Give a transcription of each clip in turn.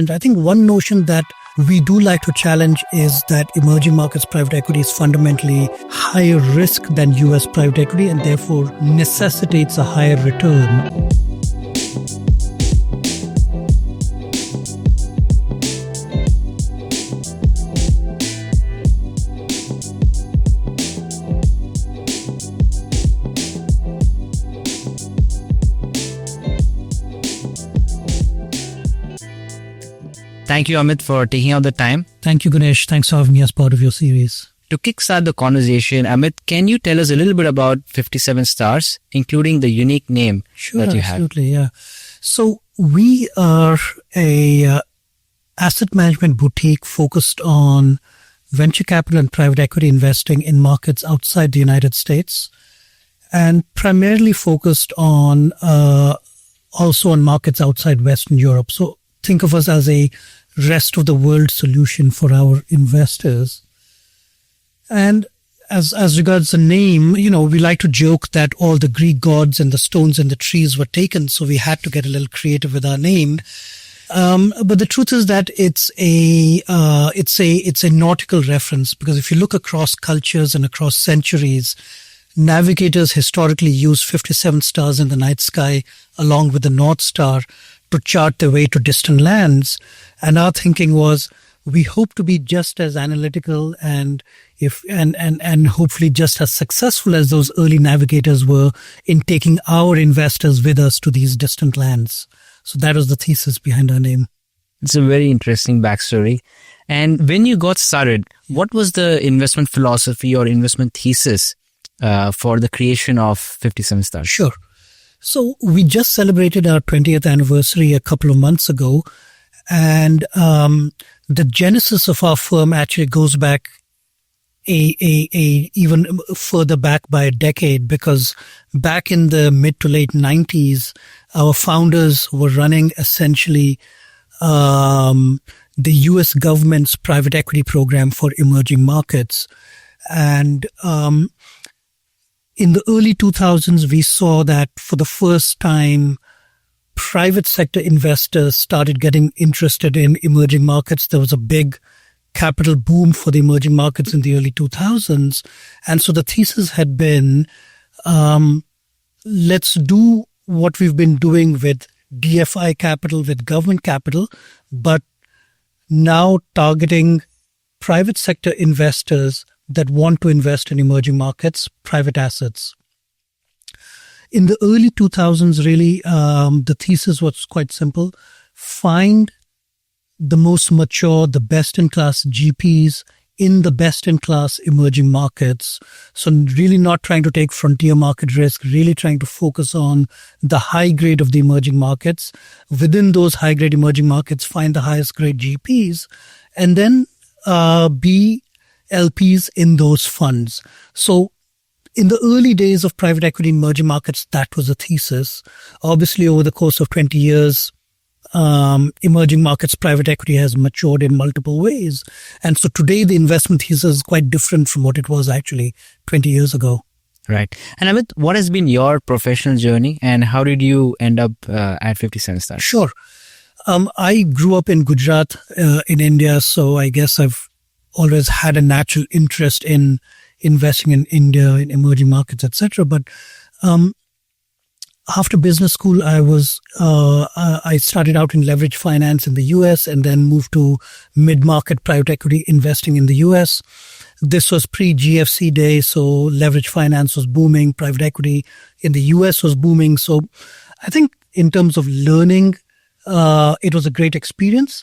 And I think one notion that we do like to challenge is that emerging markets private equity is fundamentally higher risk than US private equity and therefore necessitates a higher return. Thank you, Amit, for taking out the time. Thank you, Ganesh. Thanks for having me as part of your series. To kickstart the conversation, Amit, can you tell us a little bit about 57 Stars, including the unique name that you have? Sure, absolutely, yeah. So we are a asset management boutique focused on venture capital and private equity investing in markets outside the United States and primarily focused on also on markets outside Western Europe. So think of us as a rest of the world solution for our investors. And as regards the name, we like to joke that all the Greek gods and the stones and the trees were taken, so we had to get a little creative with our name. But the truth is that it's a nautical reference, because if you look across cultures and across centuries, navigators historically used 57 stars in the night sky along with the North Star to chart their way to distant lands. And our thinking was, we hope to be just as analytical and hopefully just as successful as those early navigators were in taking our investors with us to these distant lands. So that was the thesis behind our name. It's a very interesting backstory. And when you got started, what was the investment philosophy or investment thesis for the creation of 57 Stars? Sure. So we just celebrated our 20th anniversary a couple of months ago, and the genesis of our firm actually goes back even further back by a decade, because back in the mid to late 90s, our founders were running essentially the US government's private equity program for emerging markets. And in the early 2000s, we saw that for the first time, private sector investors started getting interested in emerging markets. There was a big capital boom for the emerging markets in the early 2000s. And so the thesis had been, let's do what we've been doing with DFI capital, with government capital, but now targeting private sector investors that want to invest in emerging markets, private assets. In the early 2000s, really, the thesis was quite simple. Find the most mature, the best-in-class GPs in the best-in-class emerging markets. So really not trying to take frontier market risk, really trying to focus on the high grade of the emerging markets. Within those high grade emerging markets, find the highest grade GPs, and then be LPs in those funds. So in the early days of private equity in emerging markets, that was a thesis. Obviously, over the course of 20 years, emerging markets private equity has matured in multiple ways. And so today, the investment thesis is quite different from what it was actually 20 years ago. Right. And Amit, what has been your professional journey and how did you end up at 57 Stars? Sure. I grew up in Gujarat in India, so I guess I've always had a natural interest in investing in India, in emerging markets, etc. But after business school, I started out in leverage finance in the US and then moved to mid-market private equity investing in the US. This was pre-GFC day, so leverage finance was booming, private equity in the US was booming. So I think in terms of learning, it was a great experience.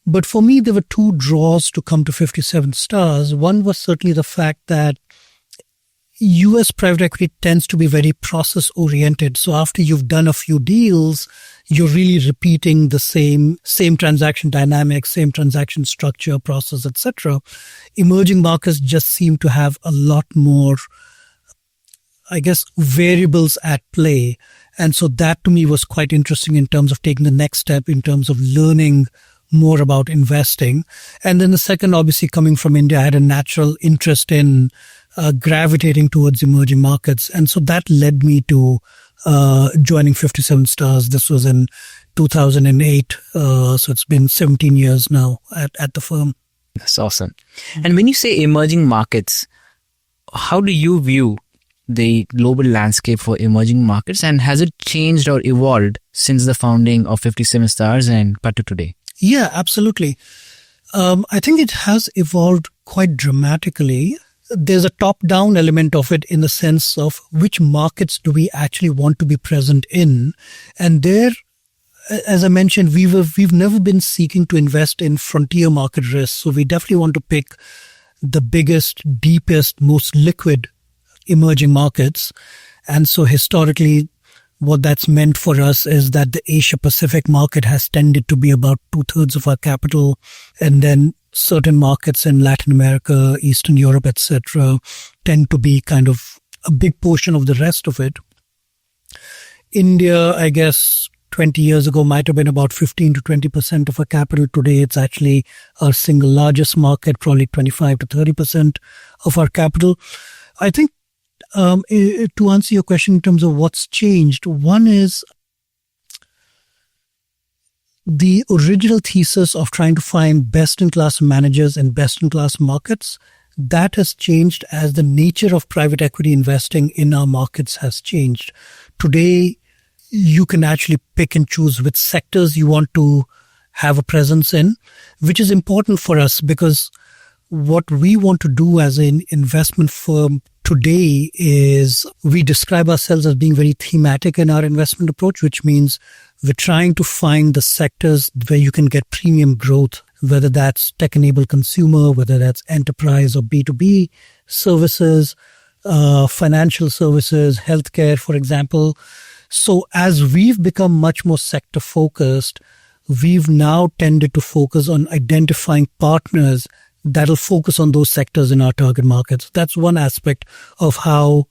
But for me, there were two draws to come to 57 Stars. One was certainly the fact that US private equity tends to be very process oriented. So after you've done a few deals, you're really repeating the same transaction dynamics, same transaction structure, process, etc. Emerging markets just seem to have a lot more, I guess, variables at play. And so that to me was quite interesting in terms of taking the next step, in terms of learning more about investing. And then the second, obviously coming from India, I had a natural interest in gravitating towards emerging markets. And so that led me to joining 57 Stars. This was in 2008. So it's been 17 years now at the firm. That's awesome. And when you say emerging markets, how do you view the global landscape for emerging markets, and has it changed or evolved since the founding of 57 Stars and up to today? Yeah, absolutely. I think it has evolved quite dramatically. There's a top-down element of it in the sense of which markets do we actually want to be present in. And there, as I mentioned, we've never been seeking to invest in frontier market risks. So we definitely want to pick the biggest, deepest, most liquid emerging markets. And so historically, what that's meant for us is that the Asia Pacific market has tended to be about 2/3 of our capital. And then certain markets in Latin America, Eastern Europe, etc., tend to be kind of a big portion of the rest of it. India, I guess, 20 years ago might have been about 15 to 20% of our capital. Today, it's actually our single largest market, probably 25 to 30% of our capital. I think to answer your question in terms of what's changed, one is the original thesis of trying to find best-in-class managers and best-in-class markets. That has changed as the nature of private equity investing in our markets has changed. Today, you can actually pick and choose which sectors you want to have a presence in, which is important for us because what we want to do as an investment firm today is we describe ourselves as being very thematic in our investment approach, which means we're trying to find the sectors where you can get premium growth, whether that's tech-enabled consumer, whether that's enterprise or B2B services, financial services, healthcare, for example. So as we've become much more sector focused, we've now tended to focus on identifying partners that'll focus on those sectors in our target markets. That's one aspect of how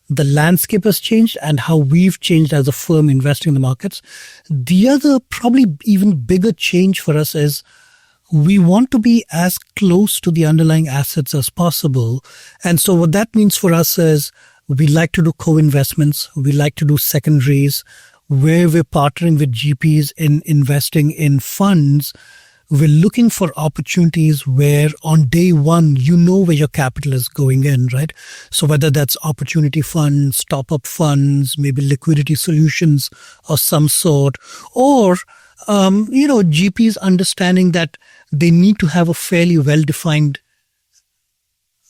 the landscape has changed and how we've changed as a firm investing in the markets. The other, probably even bigger change for us is we want to be as close to the underlying assets as possible. And so what that means for us is we like to do co-investments. We like to do secondaries where we're partnering with GPs in investing in funds. We're looking for opportunities where on day one, you know where your capital is going in, right? So whether that's opportunity funds, top-up funds, maybe liquidity solutions of some sort, or, GPs understanding that they need to have a fairly well-defined,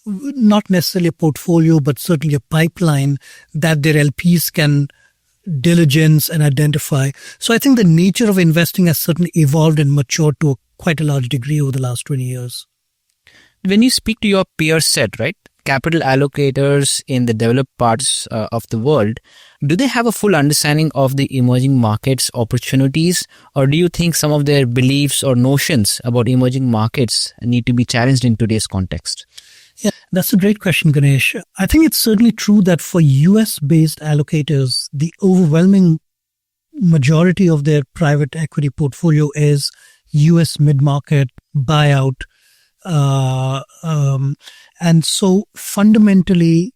not necessarily a portfolio, but certainly a pipeline that their LPs can diligence and identify. So I think the nature of investing has certainly evolved and matured to quite a large degree over the last 20 years. When you speak to your peer set, right, capital allocators in the developed parts of the world, do they have a full understanding of the emerging markets opportunities, or do you think some of their beliefs or notions about emerging markets need to be challenged in today's context? Yeah, that's a great question, Ganesh. I think it's certainly true that for US-based allocators, the overwhelming majority of their private equity portfolio is US mid-market buyout. And so fundamentally,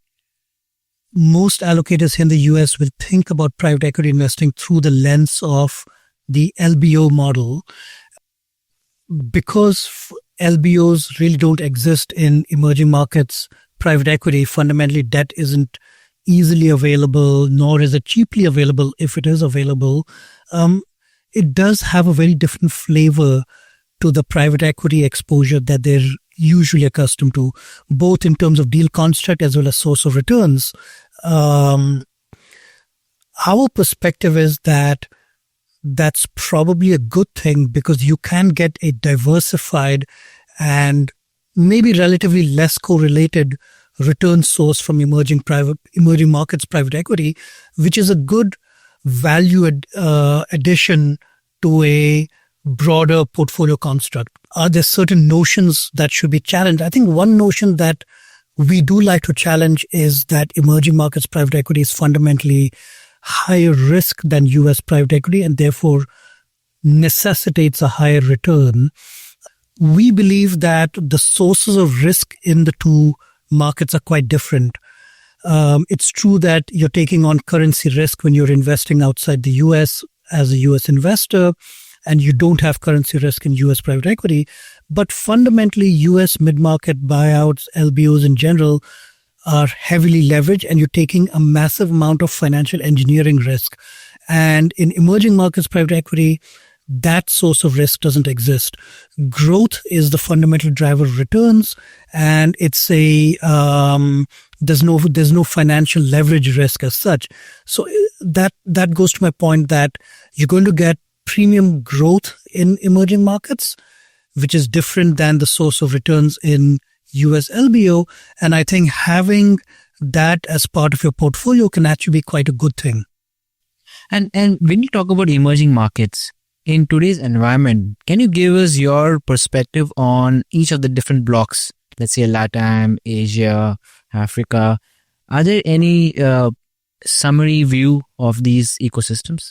most allocators here in the US will think about private equity investing through the lens of the LBO model. Because LBOs really don't exist in emerging markets private equity, fundamentally debt isn't easily available, nor is it cheaply available if it is available. It does have a very different flavor to the private equity exposure that they're usually accustomed to, both in terms of deal construct as well as source of returns. Our perspective is that that's probably a good thing because you can get a diversified and maybe relatively less correlated return source from emerging markets private equity, which is a good value addition to a broader portfolio construct. Are there certain notions that should be challenged? I think one notion that we do like to challenge is that emerging markets private equity is fundamentally higher risk than US private equity and therefore necessitates a higher return. We believe that the sources of risk in the two markets are quite different. It's true that you're taking on currency risk when you're investing outside the US. as a US investor, and you don't have currency risk in US private equity. But fundamentally, US mid-market buyouts, LBOs in general, are heavily leveraged, and you're taking a massive amount of financial engineering risk. And in emerging markets private equity, that source of risk doesn't exist. Growth is the fundamental driver of returns, and it's there's no financial leverage risk as such. So that goes to my point that you're going to get premium growth in emerging markets, which is different than the source of returns in US LBO. And I think having that as part of your portfolio can actually be quite a good thing. And when you talk about emerging markets, in today's environment, can you give us your perspective on each of the different blocks? Let's say LATAM, Asia, Africa. Are there any summary view of these ecosystems?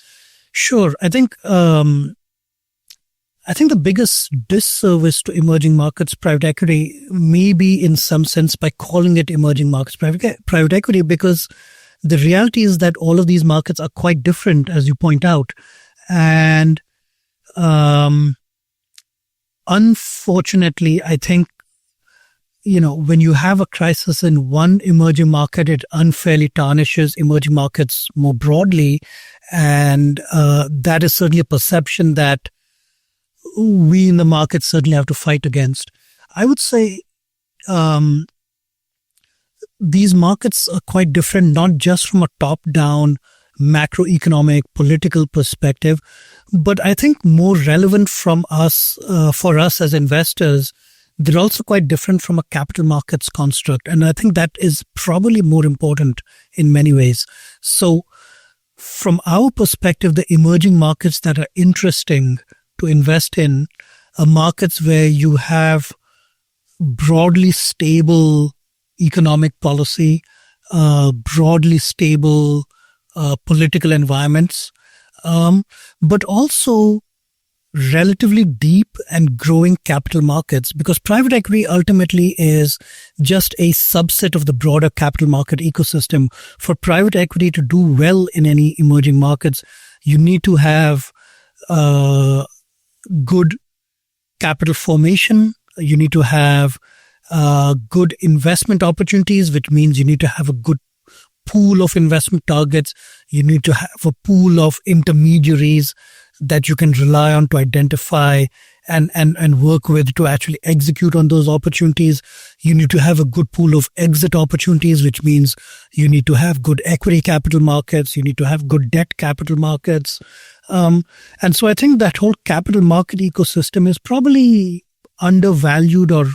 Sure. I think the biggest disservice to emerging markets private equity may be in some sense by calling it emerging markets private equity, because the reality is that all of these markets are quite different, as you point out. And unfortunately, I think, when you have a crisis in one emerging market, it unfairly tarnishes emerging markets more broadly. And that is certainly a perception that we in the market certainly have to fight against. I would say these markets are quite different, not just from a top-down macroeconomic political perspective, but I think more relevant for us as investors, they're also quite different from a capital markets construct. And I think that is probably more important in many ways. So from our perspective, the emerging markets that are interesting to invest in are markets where you have broadly stable economic policy, broadly stable political environments, but also relatively deep and growing capital markets, because private equity ultimately is just a subset of the broader capital market ecosystem. For private equity to do well in any emerging markets, you need to have good capital formation. You need to have good investment opportunities, which means you need to have a good pool of investment targets. You need to have a pool of intermediaries that you can rely on to identify and work with to actually execute on those opportunities. You need to have a good pool of exit opportunities, which means you need to have good equity capital markets. You need to have good debt capital markets. And so I think that whole capital market ecosystem is probably undervalued or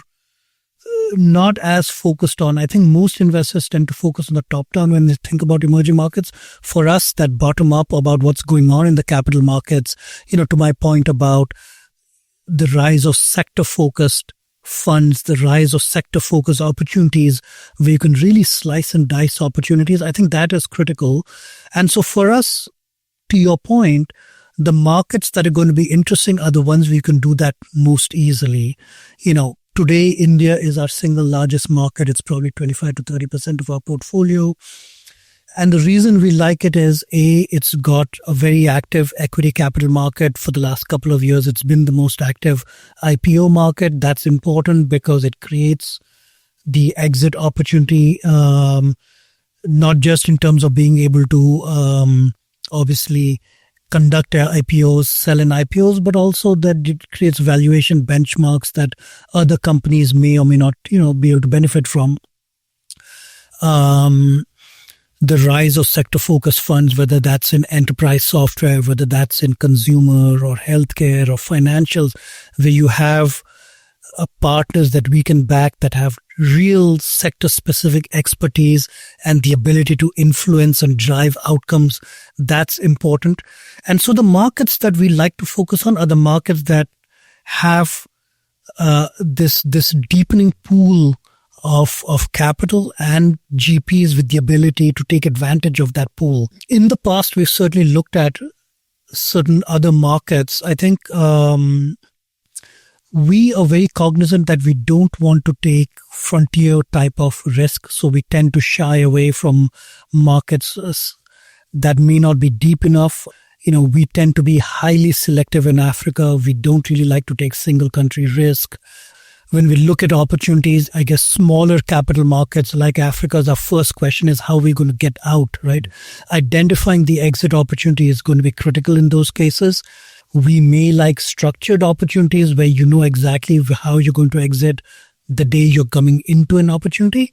not as focused on. I think most investors tend to focus on the top down when they think about emerging markets. For us, that bottom up about what's going on in the capital markets, to my point about the rise of sector focused funds, the rise of sector focused opportunities where you can really slice and dice opportunities. I think that is critical. And so for us, to your point, the markets that are going to be interesting are the ones where you can do that most easily. Today, India is our single largest market. It's probably 25 to 30% of our portfolio. And the reason we like it is, it's got a very active equity capital market. For the last couple of years, it's been the most active IPO market. That's important because it creates the exit opportunity, not just in terms of being able to obviously conduct IPOs, sell in IPOs, but also that it creates valuation benchmarks that other companies may or may not, be able to benefit from. The rise of sector-focused funds, whether that's in enterprise software, whether that's in consumer or healthcare or financials, where you have partners that we can back that have real sector-specific expertise and the ability to influence and drive outcomes, that's important. And so the markets that we like to focus on are the markets that have this deepening pool of capital and GPs with the ability to take advantage of that pool. In the past, we've certainly looked at certain other markets. I think we are very cognizant that we don't want to take frontier type of risk. So we tend to shy away from markets that may not be deep enough. we tend to be highly selective in Africa. We don't really like to take single country risk. When we look at opportunities, I guess smaller capital markets like Africa's, our first question is how are we going to get out, right? Identifying the exit opportunity is going to be critical in those cases. We may like structured opportunities where you know exactly how you're going to exit the day you're coming into an opportunity.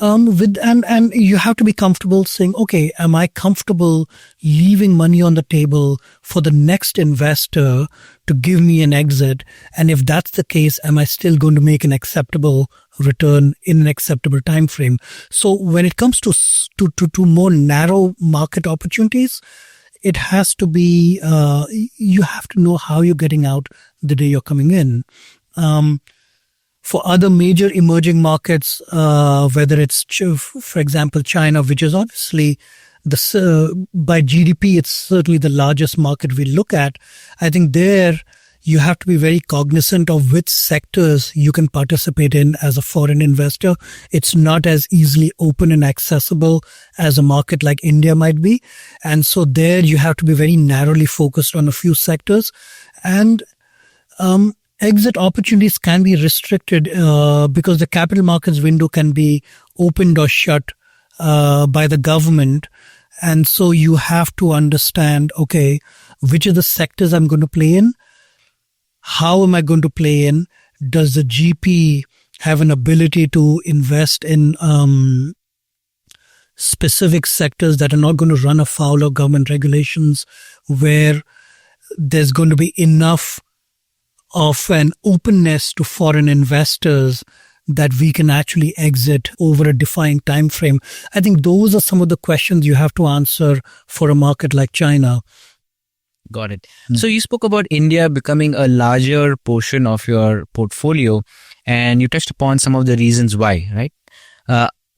And you have to be comfortable saying, okay, am I comfortable leaving money on the table for the next investor to give me an exit? And if that's the case, am I still going to make an acceptable return in an acceptable time frame? So when it comes to more narrow market opportunities, it has to be, you have to know how you're getting out the day you're coming in. For other major emerging markets, whether it's, for example, China, which is obviously by GDP, it's certainly the largest market we look at. I think there you have to be very cognizant of which sectors you can participate in as a foreign investor. It's not as easily open and accessible as a market like India might be. And so there you have to be very narrowly focused on a few sectors. And exit opportunities can be restricted because the capital markets window can be opened or shut by the government. And so you have to understand, okay, which are the sectors I'm going to play in? How am I going to play in? Does the GP have an ability to invest in specific sectors that are not going to run afoul of government regulations, where there's going to be enough of an openness to foreign investors that we can actually exit over a defined time frame? I think those are some of the questions you have to answer for a market like China. Got it. So you spoke about India becoming a larger portion of your portfolio, and you touched upon some of the reasons why, right?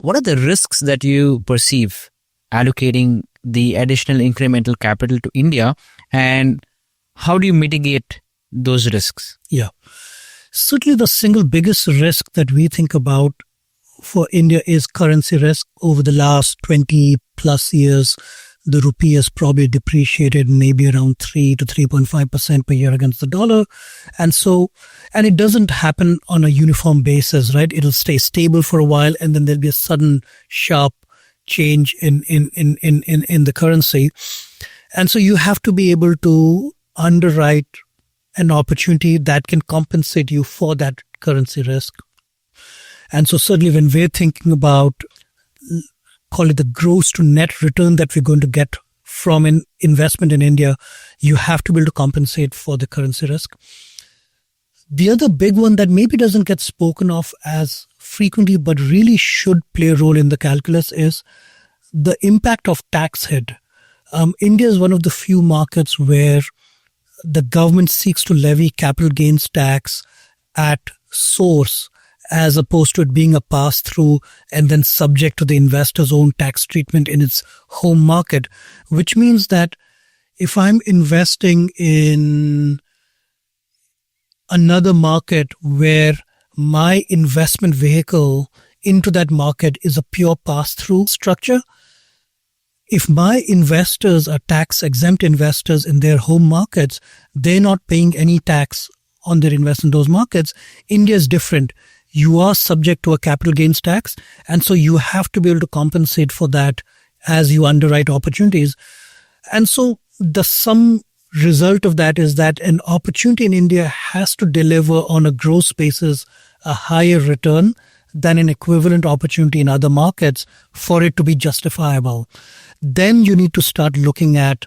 What are the risks that you perceive allocating the additional incremental capital to India, and how do you mitigate those risks? Yeah. Certainly the single biggest risk that we think about for India is currency risk. Over the last 20 plus years, the rupee has probably depreciated maybe around 3 to 3.5% per year against the dollar. And it doesn't happen on a uniform basis, right? It'll stay stable for a while and then there'll be a sudden sharp change in the currency. And so you have to be able to underwrite an opportunity that can compensate you for that currency risk. And so certainly when we're thinking about, call it the gross to net return that we're going to get from an investment in India, you have to be able to compensate for the currency risk. The other big one that maybe doesn't get spoken of as frequently, but really should play a role in the calculus is the impact of tax hit. India is one of the few markets where the government seeks to levy capital gains tax at source, as opposed to it being a pass-through and then subject to the investor's own tax treatment in its home market, which means that if I'm investing in another market where my investment vehicle into that market is a pure pass-through structure, if my investors are tax-exempt investors in their home markets, they're not paying any tax on their investment in those markets. India is different. You are subject to a capital gains tax, and so you have to be able to compensate for that as you underwrite opportunities. And so the sum result of that is that an opportunity in India has to deliver on a gross basis a higher return than an equivalent opportunity in other markets for it to be justifiable. Then you need to start looking at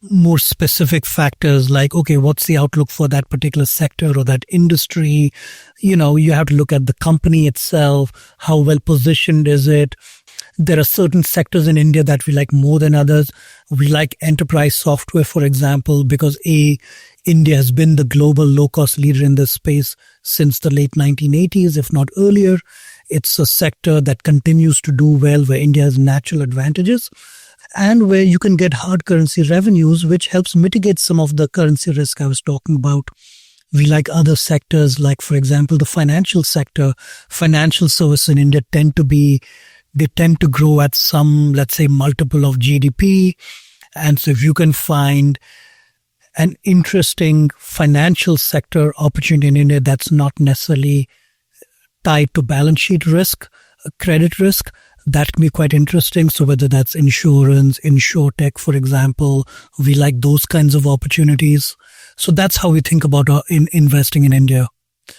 more specific factors like, okay, what's the outlook for that particular sector or that industry? You have to look at the company itself. How well positioned is it? There are certain sectors in India that we like more than others. We like enterprise software, for example, because India has been the global low-cost leader in this space since the late 1980s, if not earlier. It's a sector that continues to do well, where India has natural advantages and where you can get hard currency revenues, which helps mitigate some of the currency risk I was talking about. We like other sectors, like, for example, the financial sector. Financial services in India tend to grow at some, let's say, multiple of GDP. And so if you can find an interesting financial sector opportunity in India that's not necessarily tied to balance sheet risk, credit risk, that can be quite interesting. So whether that's insurance, insurtech, for example, we like those kinds of opportunities. So that's how we think about investing in India.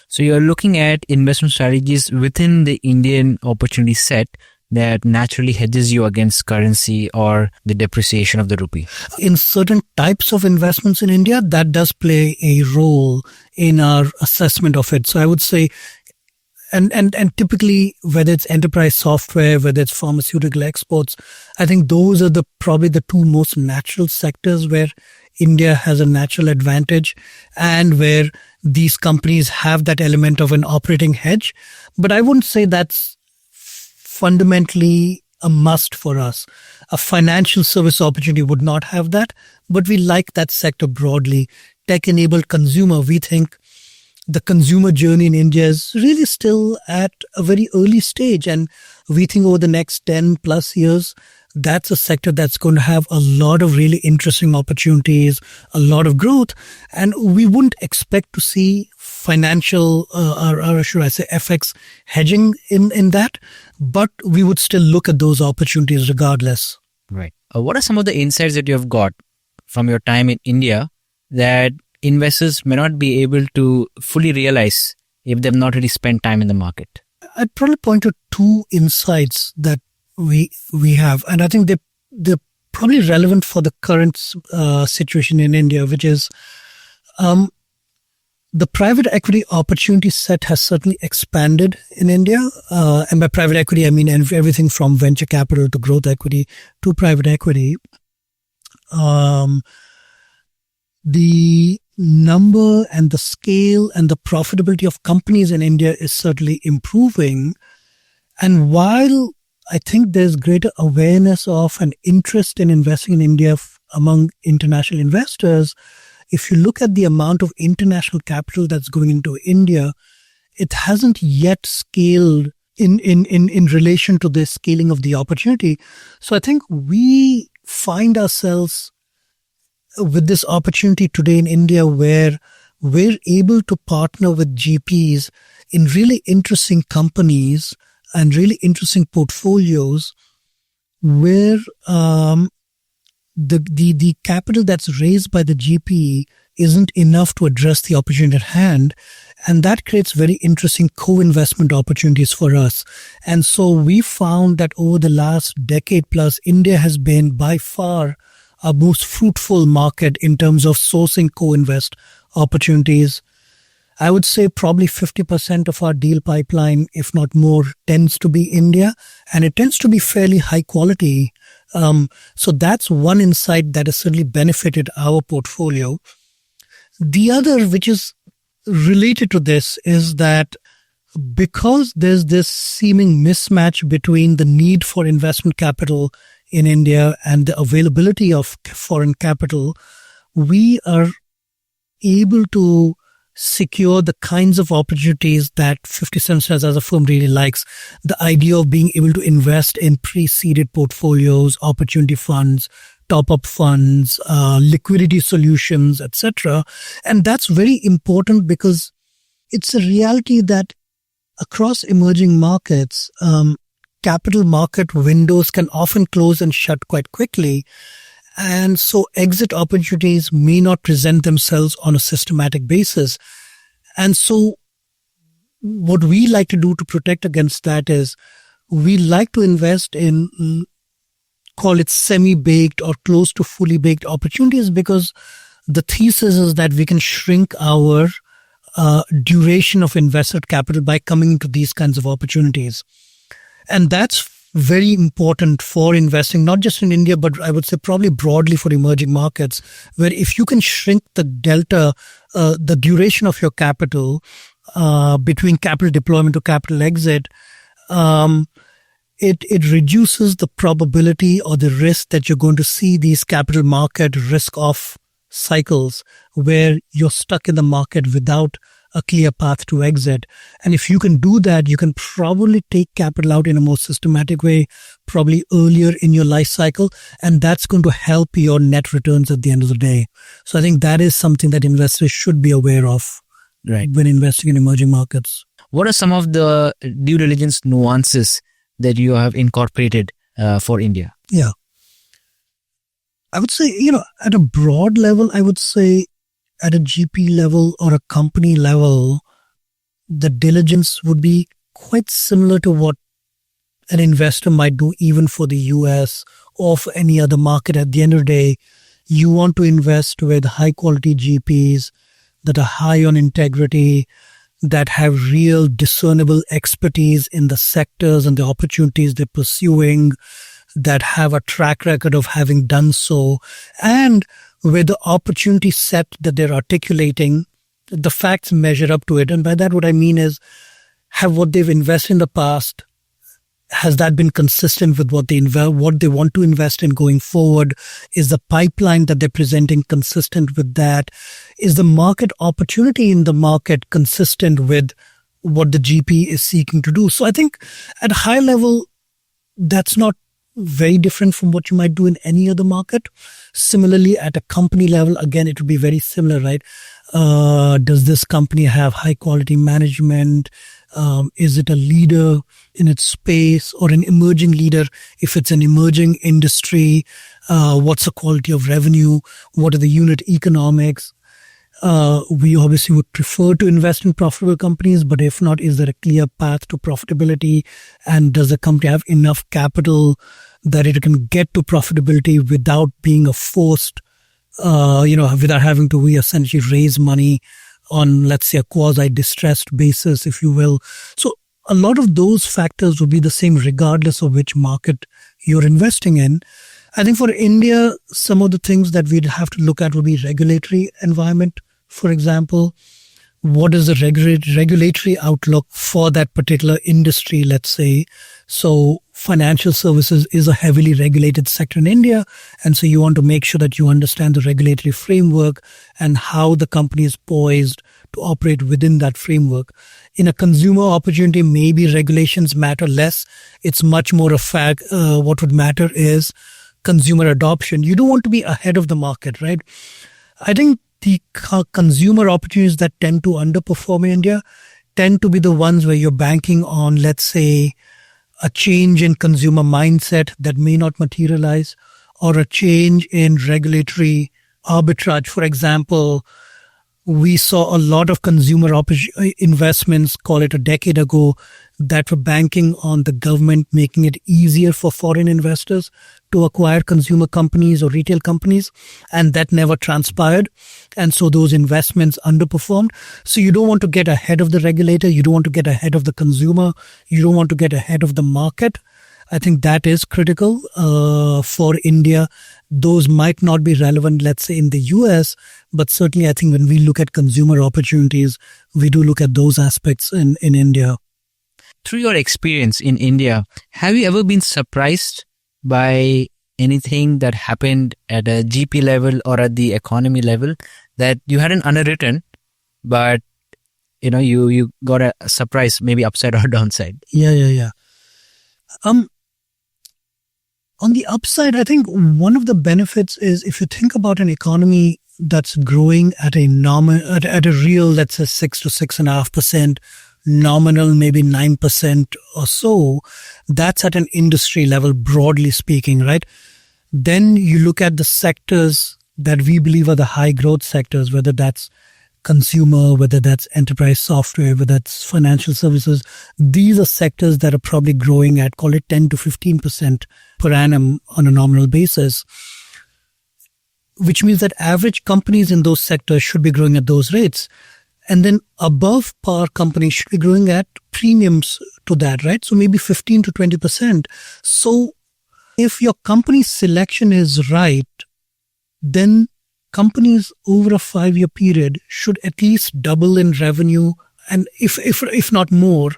So you're looking at investment strategies within the Indian opportunity set that naturally hedges you against currency or the depreciation of the rupee. In certain types of investments in India, that does play a role in our assessment of it. So I would say, and typically, whether it's enterprise software, whether it's pharmaceutical exports, I think those are probably the two most natural sectors where India has a natural advantage and where these companies have that element of an operating hedge. But I wouldn't say that's fundamentally a must for us. A financial service opportunity would not have that, but we like that sector broadly. Tech-enabled consumer, we think the consumer journey in India is really still at a very early stage. And we think over the next 10 plus years, that's a sector that's going to have a lot of really interesting opportunities, a lot of growth. And we wouldn't expect to see financial, or should I say FX hedging in that, but we would still look at those opportunities regardless. Right. What are some of the insights that you have got from your time in India that investors may not be able to fully realize if they've not really spent time in the market? I'd probably point to two insights that we have, and I think they're probably relevant for the current situation in India, which is the private equity opportunity set has certainly expanded in India. And by private equity, I mean everything from venture capital to growth equity to private equity. The number and the scale and the profitability of companies in India is certainly improving. And while I think there's greater awareness of and interest in investing in India among international investors, if you look at the amount of international capital that's going into India, it hasn't yet scaled in relation to the scaling of the opportunity. So I think we find ourselves with this opportunity today in India where we're able to partner with GPs in really interesting companies and really interesting portfolios where the capital that's raised by the GP isn't enough to address the opportunity at hand. And that creates very interesting co-investment opportunities for us. And so we found that over the last decade plus, India has been by far our most fruitful market in terms of sourcing co-invest opportunities. I would say probably 50% of our deal pipeline, if not more, tends to be India, and it tends to be fairly high quality. So that's one insight that has certainly benefited our portfolio. The other, which is related to this, is that because there's this seeming mismatch between the need for investment capital in India and the availability of foreign capital, we are able to secure the kinds of opportunities that 57 Stars as a firm really likes. The idea of being able to invest in pre-seeded portfolios, opportunity funds, top-up funds, liquidity solutions, etc. And that's very important because it's a reality that across emerging markets, capital market windows can often close and shut quite quickly. And so exit opportunities may not present themselves on a systematic basis. And so what we like to do to protect against that is we like to invest in, call it semi-baked or close to fully baked opportunities, because the thesis is that we can shrink our duration of invested capital by coming into these kinds of opportunities. And that's very important for investing, not just in India, but I would say probably broadly for emerging markets, where if you can shrink the delta, the duration of your capital between capital deployment to capital exit, it reduces the probability or the risk that you're going to see these capital market risk-off cycles where you're stuck in the market without a clear path to exit. And if you can do that, you can probably take capital out in a more systematic way, probably earlier in your life cycle. And that's going to help your net returns at the end of the day. So I think that is something that investors should be aware of when investing in emerging markets. What are some of the due diligence nuances that you have incorporated for India? Yeah. I would say, at a broad level, I would say at a GP level or a company level, the diligence would be quite similar to what an investor might do even for the US or for any other market. At the end of the day, you want to invest with high quality GPs that are high on integrity, that have real discernible expertise in the sectors and the opportunities they're pursuing, that have a track record of having done so, and with the opportunity set that they're articulating, the facts measure up to it. And by that, what I mean is, have what they've invested in the past, has that been consistent with what they want to invest in going forward? Is the pipeline that they're presenting consistent with that? Is the market opportunity in the market consistent with what the GP is seeking to do? So I think at a high level, that's not very different from what you might do in any other market. Similarly, at a company level, again, it would be very similar, right? Does this company have high quality management? Is it a leader in its space or an emerging leader? If it's an emerging industry, what's the quality of revenue? What are the unit economics? We obviously would prefer to invest in profitable companies, but if not, is there a clear path to profitability? And does the company have enough capital that it can get to profitability without being a forced, without having to essentially raise money on, let's say, a quasi-distressed basis, if you will. So a lot of those factors will be the same regardless of which market you're investing in. I think for India, some of the things that we'd have to look at will be regulatory environment. For example, what is the regulatory outlook for that particular industry, let's say? So financial services is a heavily regulated sector in India. And so you want to make sure that you understand the regulatory framework and how the company is poised to operate within that framework. In a consumer opportunity, maybe regulations matter less. It's much more a fact. What would matter is consumer adoption. You don't want to be ahead of the market, right? I think the consumer opportunities that tend to underperform in India tend to be the ones where you're banking on, let's say, a change in consumer mindset that may not materialize, or a change in regulatory arbitrage. For example, we saw a lot of consumer investments, call it a decade ago, that were banking on the government making it easier for foreign investors to acquire consumer companies or retail companies, and that never transpired. And so those investments underperformed. So you don't want to get ahead of the regulator. You don't want to get ahead of the consumer. You don't want to get ahead of the market. I think that is critical for India. Those might not be relevant, let's say, in the US, but certainly I think when we look at consumer opportunities, we do look at those aspects in India. Through your experience in India, have you ever been surprised by anything that happened at a GP level or at the economy level that you hadn't underwritten, but you got a surprise, maybe upside or downside? Yeah. On the upside, I think one of the benefits is if you think about an economy that's growing at a real, let's say 6 to 6.5%, nominal maybe 9% or so, that's at an industry level, broadly speaking, right? Then you look at the sectors that we believe are the high growth sectors, whether that's consumer, whether that's enterprise software, whether that's financial services. These are sectors that are probably growing at, call it 10 to 15% per annum on a nominal basis, which means that average companies in those sectors should be growing at those rates. And then above par companies should be growing at premiums to that, right? So maybe 15 to 20%. So if your company selection is right, then companies over a 5-year period should at least double in revenue, and if not more,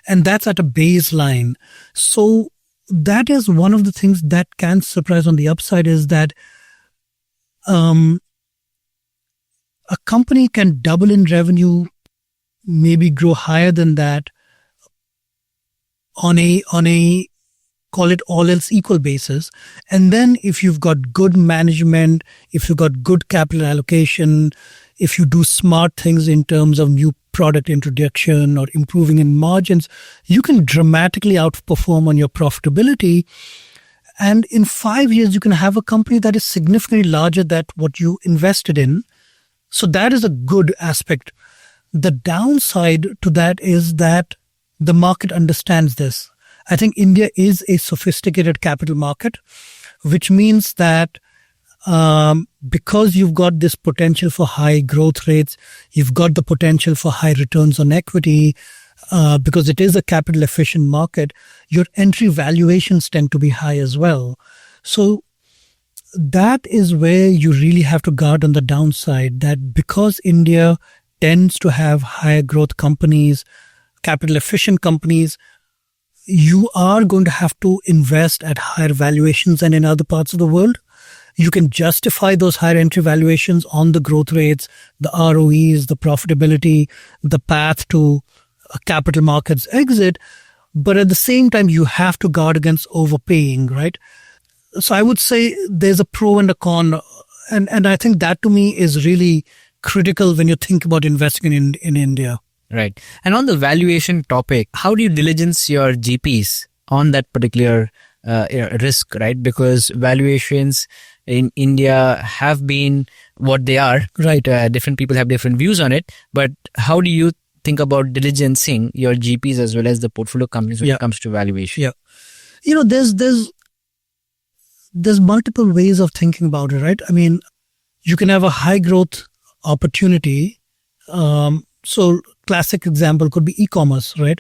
and that's at a baseline. So that is one of the things that can surprise on the upside, is that a company can double in revenue maybe grow higher than that on a call it all else equal basis. And then if you've got good management, if you've got good capital allocation, if you do smart things in terms of new product introduction or improving in margins, you can dramatically outperform on your profitability. And in 5 years, you can have a company that is significantly larger than what you invested in. So that is a good aspect. The downside to that is that the market understands this. I think India is a sophisticated capital market, which means that because you've got this potential for high growth rates, you've got the potential for high returns on equity, because it is a capital efficient market, your entry valuations tend to be high as well. So that is where you really have to guard on the downside, that because India tends to have higher growth companies, capital efficient companies, you are going to have to invest at higher valuations than in other parts of the world. You can justify those higher entry valuations on the growth rates, the ROEs, the profitability, the path to a capital markets exit. But at the same time, you have to guard against overpaying, right? So I would say there's a pro and a con. And I think that to me is really critical when you think about investing in India. Right. And on the valuation topic, how do you diligence your GPs on that particular risk, right? Because valuations in India have been what they are. Right. Different people have different views on it. But how do you think about diligencing your GPs as well as the portfolio companies when it comes to valuation? Yeah. There's multiple ways of thinking about it, right? I mean, you can have a high growth opportunity. So classic example could be e-commerce, right?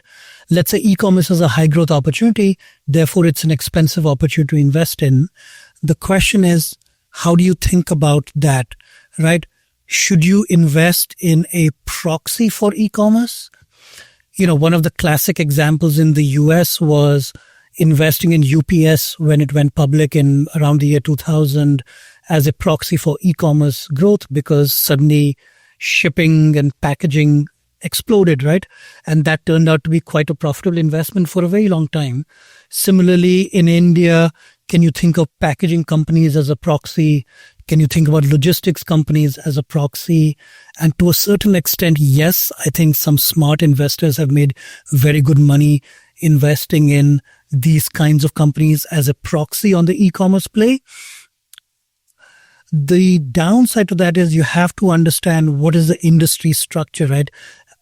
Let's say e-commerce is a high growth opportunity. Therefore, it's an expensive opportunity to invest in. The question is, how do you think about that, right? Should you invest in a proxy for e-commerce? One of the classic examples in the US was investing in UPS when it went public in around the year 2000 as a proxy for e-commerce growth, because suddenly shipping and packaging exploded, right? And that turned out to be quite a profitable investment for a very long time. Similarly, in India, can you think of packaging companies as a proxy? Can you think about logistics companies as a proxy? And to a certain extent, yes, I think some smart investors have made very good money investing in these kinds of companies as a proxy on the e-commerce play. The downside to that is you have to understand what is the industry structure, right?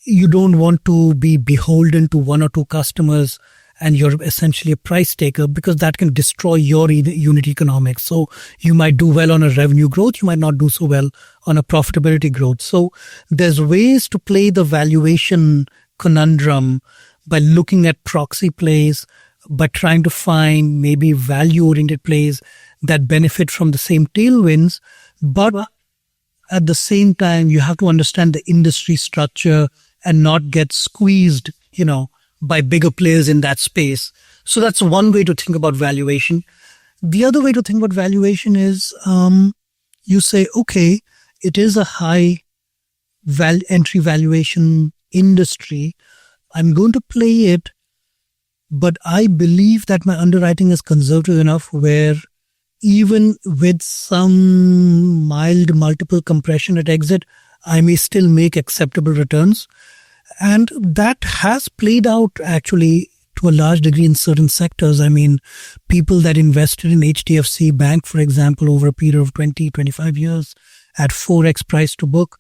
You don't want to be beholden to one or two customers and you're essentially a price taker, because that can destroy your unit economics. So you might do well on a revenue growth, you might not do so well on a profitability growth. So there's ways to play the valuation conundrum by looking at proxy plays, by trying to find maybe value-oriented plays that benefit from the same tailwinds. But at the same time, you have to understand the industry structure and not get squeezed, by bigger players in that space. So that's one way to think about valuation. The other way to think about valuation is you say, okay, it is a high entry valuation industry. I'm going to play it, but I believe that my underwriting is conservative enough where even with some mild multiple compression at exit, I may still make acceptable returns. And that has played out actually to a large degree in certain sectors. I mean, people that invested in HDFC Bank, for example, over a period of 20, 25 years at 4x price to book,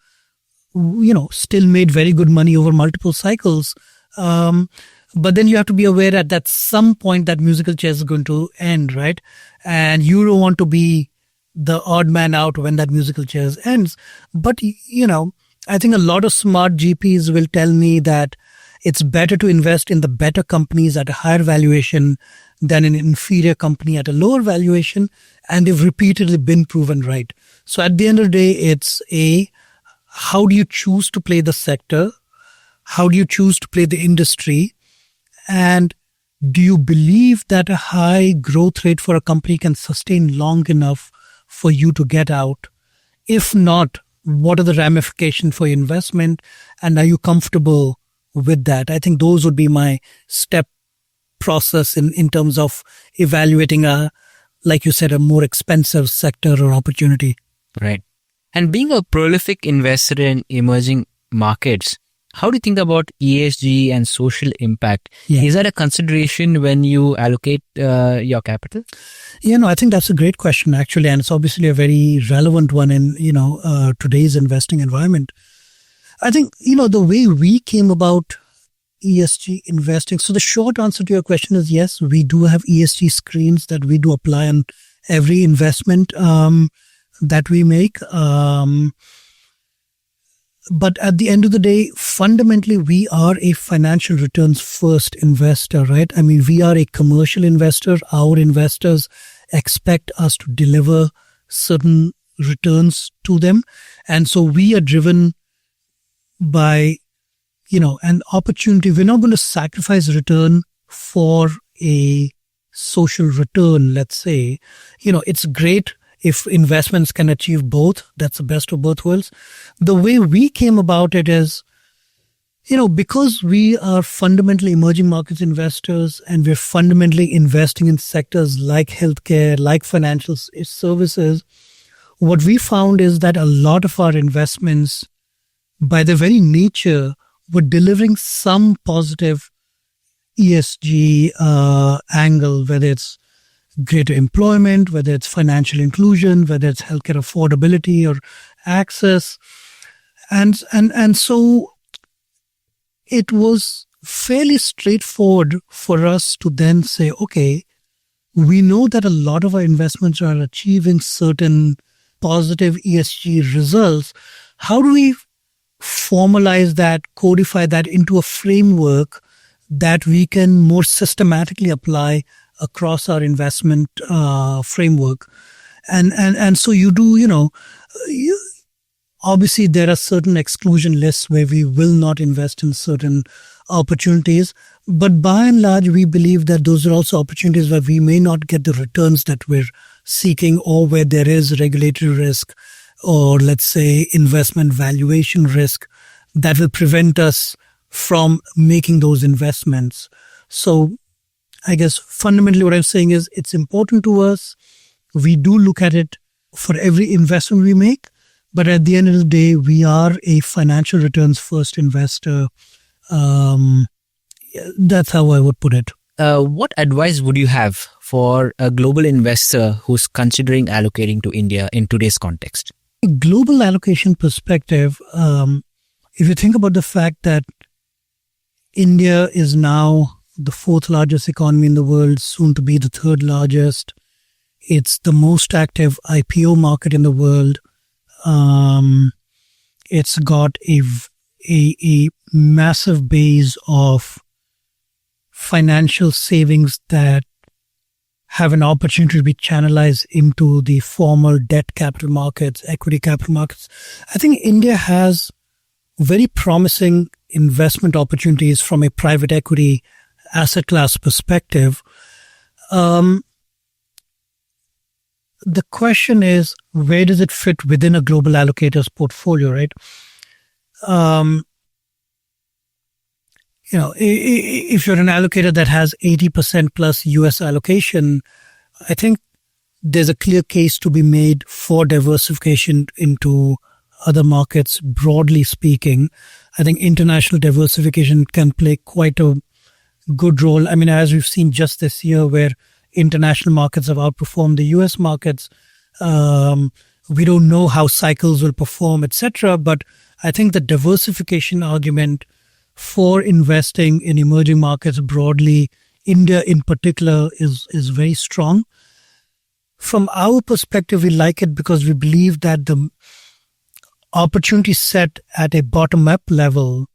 still made very good money over multiple cycles. But then you have to be aware that at some point that musical chair is going to end, right? And you don't want to be the odd man out when that musical chair ends. But, I think a lot of smart GPs will tell me that it's better to invest in the better companies at a higher valuation than an inferior company at a lower valuation. And they've repeatedly been proven right. So at the end of the day, it's how do you choose to play the sector? How do you choose to play the industry? And do you believe that a high growth rate for a company can sustain long enough for you to get out? If not, what are the ramifications for your investment, and are you comfortable with that? I think those would be my step process in terms of evaluating like you said, a more expensive sector or opportunity. Right. And being a prolific investor in emerging markets, how do you think about ESG and social impact? Yeah. Is that a consideration when you allocate your capital? I think that's a great question, actually. And it's obviously a very relevant one in, today's investing environment. I think, the way we came about ESG investing. So the short answer to your question is yes, we do have ESG screens that we do apply on every investment that we make. But at the end of the day, fundamentally, we are a financial returns first investor, right? I mean, we are a commercial investor. Our investors expect us to deliver certain returns to them. And so we are driven by, an opportunity. We're not going to sacrifice return for a social return, let's say. It's great if investments can achieve both. That's the best of both worlds. The way we came about it is, because we are fundamentally emerging markets investors and we're fundamentally investing in sectors like healthcare, like financial services, what we found is that a lot of our investments, by their very nature, were delivering some positive ESG angle, whether it's greater employment, whether it's financial inclusion, whether it's healthcare affordability or access. And so it was fairly straightforward for us to then say, okay, we know that a lot of our investments are achieving certain positive ESG results. How do we formalize that, codify that into a framework that we can more systematically apply across our investment framework? And so you do, obviously there are certain exclusion lists where we will not invest in certain opportunities, but by and large, we believe that those are also opportunities where we may not get the returns that we're seeking, or where there is regulatory risk, or let's say investment valuation risk that will prevent us from making those investments. So I guess fundamentally what I'm saying is it's important to us. We do look at it for every investment we make, but at the end of the day, we are a financial returns first investor. That's how I would put it. What advice would you have for a global investor who's considering allocating to India in today's context? Global allocation perspective, if you think about the fact that India is now the fourth largest economy in the world, soon to be the third largest. It's the most active IPO market in the world. It's got a massive base of financial savings that have an opportunity to be channelized into the formal debt capital markets, equity capital markets. I think India has very promising investment opportunities from a private equity asset class perspective. The question is, where does it fit within a global allocator's portfolio, right? If you're an allocator that has 80% plus US allocation, I think there's a clear case to be made for diversification into other markets, broadly speaking. I think international diversification can play quite a good role. I mean, as we've seen just this year, where international markets have outperformed the US markets, we don't know how cycles will perform, etc. But I think the diversification argument for investing in emerging markets broadly, India in particular, is very strong. From our perspective, we like it because we believe that the opportunity set at a bottom-up level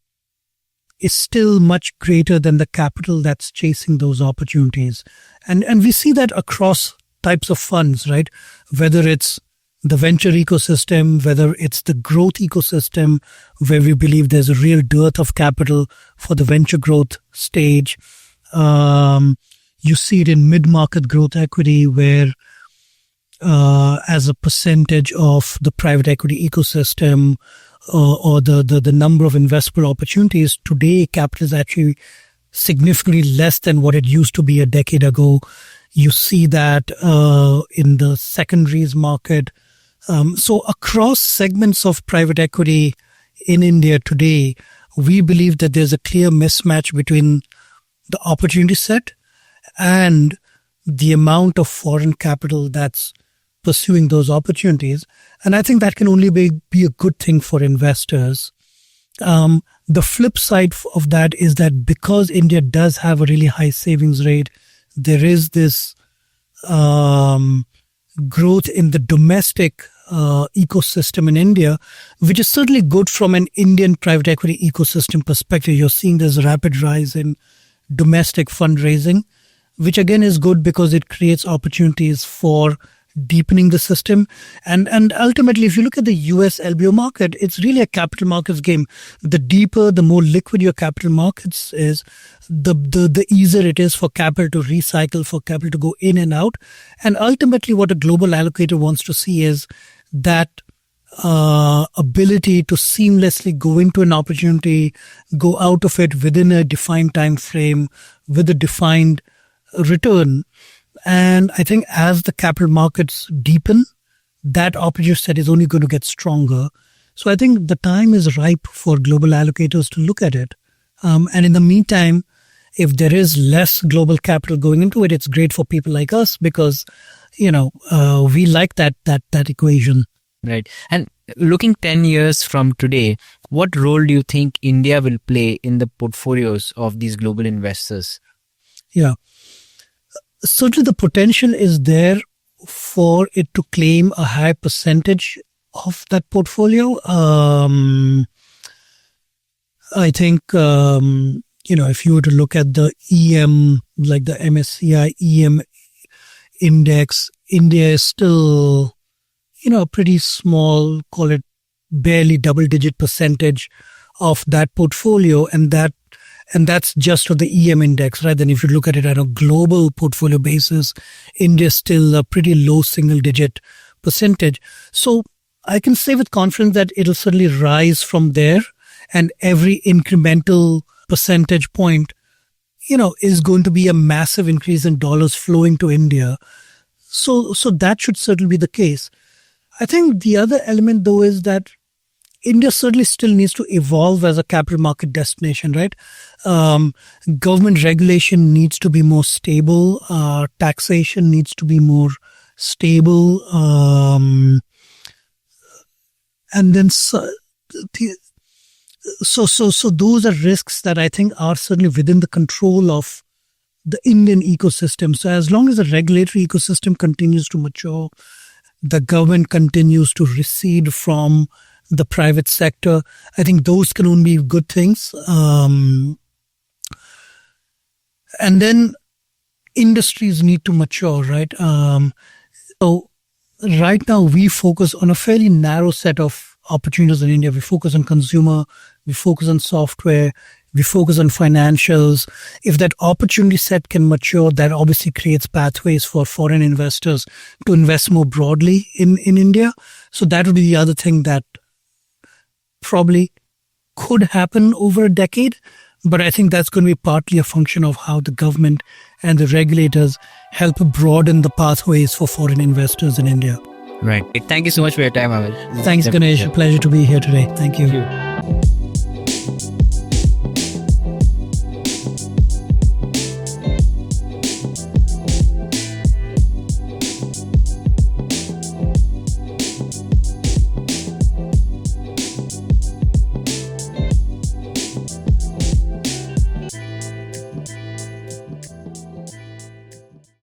is still much greater than the capital that's chasing those opportunities. And we see that across types of funds, right? Whether it's the venture ecosystem, whether it's the growth ecosystem, where we believe there's a real dearth of capital for the venture growth stage. You see it in mid-market growth equity, where as a percentage of the private equity ecosystem or the number of investable opportunities, today capital is actually significantly less than what it used to be a decade ago. You see that in the secondaries market. So across segments of private equity in India today, we believe that there's a clear mismatch between the opportunity set and the amount of foreign capital that's pursuing those opportunities. And I think that can only be a good thing for investors. The flip side of that is that because India does have a really high savings rate, there is this growth in the domestic ecosystem in India, which is certainly good from an Indian private equity ecosystem perspective. You're seeing there's a rapid rise in domestic fundraising, which again is good because it creates opportunities for deepening the system. And ultimately, if you look at the US LBO market, it's really a capital markets game. The deeper, the more liquid your capital markets is, the easier it is for capital to recycle, for capital to go in and out. And ultimately, what a global allocator wants to see is that ability to seamlessly go into an opportunity, go out of it within a defined time frame with a defined return. And I think as the capital markets deepen, that opportunity set is only going to get stronger. So I think the time is ripe for global allocators to look at it. And in the meantime, if there is less global capital going into it, it's great for people like us because, we like that equation. Right. And looking 10 years from today, what role do you think India will play in the portfolios of these global investors? Yeah. Certainly the potential is there for it to claim a high percentage of that portfolio. I think, if you were to look at the EM, like the MSCI EM index, India is still, a pretty small, call it barely double-digit percentage of that portfolio. And that's just for the EM index, right? Then if you look at it on a global portfolio basis, India is still a pretty low single-digit percentage. So I can say with confidence that it'll certainly rise from there, and every incremental percentage point, is going to be a massive increase in dollars flowing to India. So that should certainly be the case. I think the other element, though, is that India certainly still needs to evolve as a capital market destination, right? Government regulation needs to be more stable. Taxation needs to be more stable. And then so those are risks that I think are certainly within the control of the Indian ecosystem. So as long as the regulatory ecosystem continues to mature, the government continues to recede from the private sector, I think those can only be good things. And then industries need to mature, right? So right now we focus on a fairly narrow set of opportunities in India. We focus on consumer, we focus on software, we focus on financials. If that opportunity set can mature, that obviously creates pathways for foreign investors to invest more broadly in India. So that would be the other thing that probably could happen over a decade. But I think that's going to be partly a function of how the government and the regulators help broaden the pathways for foreign investors in India. Right. Thank you so much for your time, Amit. Thanks, Ganesh. A pleasure to be here today. Thank you.